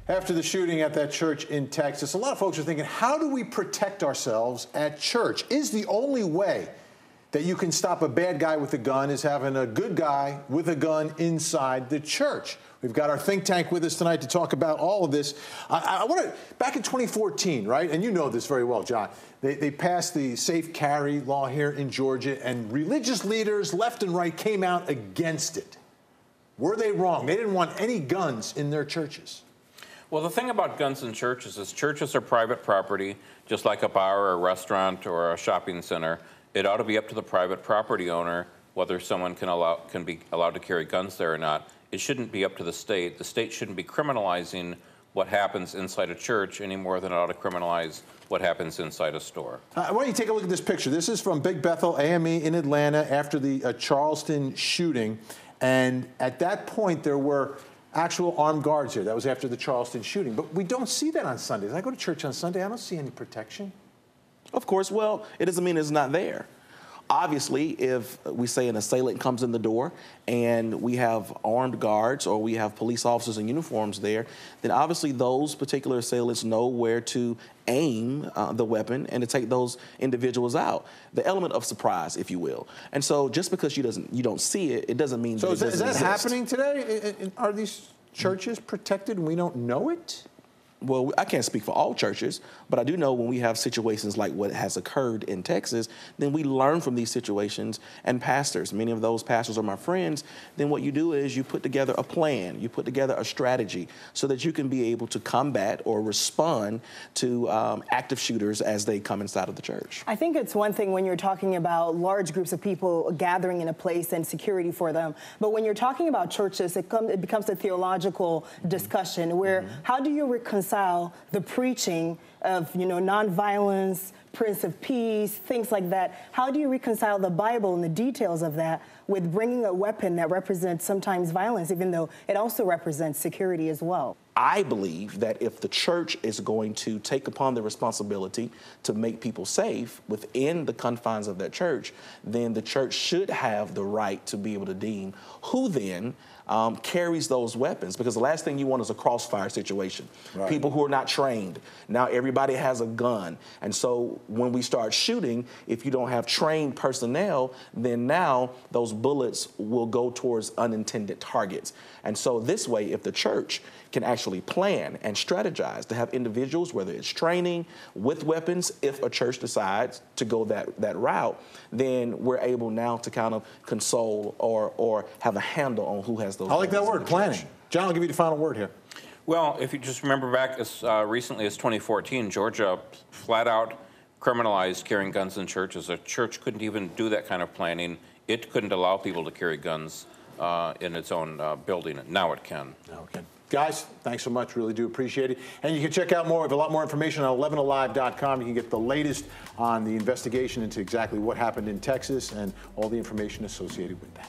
After the shooting at that church in Texas, a lot of folks are thinking, how do we protect ourselves at church? Is the only way that you can stop a bad guy with a gun is having a good guy with a gun inside the church? We've got our think tank with us tonight to talk about all of this. I want to, back in 2014, right, and you know this very well, John, they passed the safe carry law here in Georgia, and religious leaders left and right came out against it. Were they wrong? They didn't want any guns in their churches. Well, the thing about guns in churches is churches are private property, just like a bar or a restaurant or a shopping center. It ought to be up to the private property owner whether someone can be allowed to carry guns there or not. It shouldn't be up to the state. The state shouldn't be criminalizing what happens inside a church any more than it ought to criminalize what happens inside a store. Why don't you take a look at this picture? This is from Big Bethel AME in Atlanta after the Charleston shooting. And at that point, there were actual armed guards here. That was after the Charleston shooting. But we don't see that on Sundays. I go to church on Sunday. I don't see any protection. Of course. Well, it doesn't mean it's not there. Obviously, if we say an assailant comes in the door and we have armed guards or we have police officers in uniforms there, then obviously those particular assailants know where to aim the weapon and to take those individuals out. The element of surprise, if you will. And so just because you don't see it, it doesn't mean that it doesn't exist. Is that happening today? Are these churches protected and we don't know it? Well, I can't speak for all churches, but I do know when we have situations like what has occurred in Texas, then we learn from these situations. And pastors, many of those pastors are my friends, then what you do is you put together a plan, you put together a strategy so that you can be able to combat or respond to active shooters as they come inside of the church. I think it's one thing when you're talking about large groups of people gathering in a place and security for them, but when you're talking about churches, it becomes a theological discussion where how do you reconcile the preaching of, nonviolence, Prince of Peace, things like that? How do you reconcile the Bible and the details of that with bringing a weapon that represents sometimes violence, even though it also represents security as well? I believe that if the church is going to take upon the responsibility to make people safe within the confines of that church, then the church should have the right to be able to deem who then carries those weapons, because the last thing you want is a crossfire situation. Right. People who are not trained. Now everybody has a gun. And so when we start shooting, if you don't have trained personnel, then now those bullets will go towards unintended targets. And so this way, if the church can actually plan and strategize to have individuals, whether it's training with weapons, if a church decides to go that route, then we're able now to kind of console or have a handle on who has those. I like that word, planning. John, I'll give you the final word here. Well, if you just remember back as recently as 2014, Georgia flat out criminalized carrying guns in churches. A church couldn't even do that kind of planning. It couldn't allow people to carry guns in its own building. Now it can. Now it can. Guys, thanks so much. Really do appreciate it. And you can check out a lot more information on 11alive.com. You can get the latest on the investigation into exactly what happened in Texas and all the information associated with that.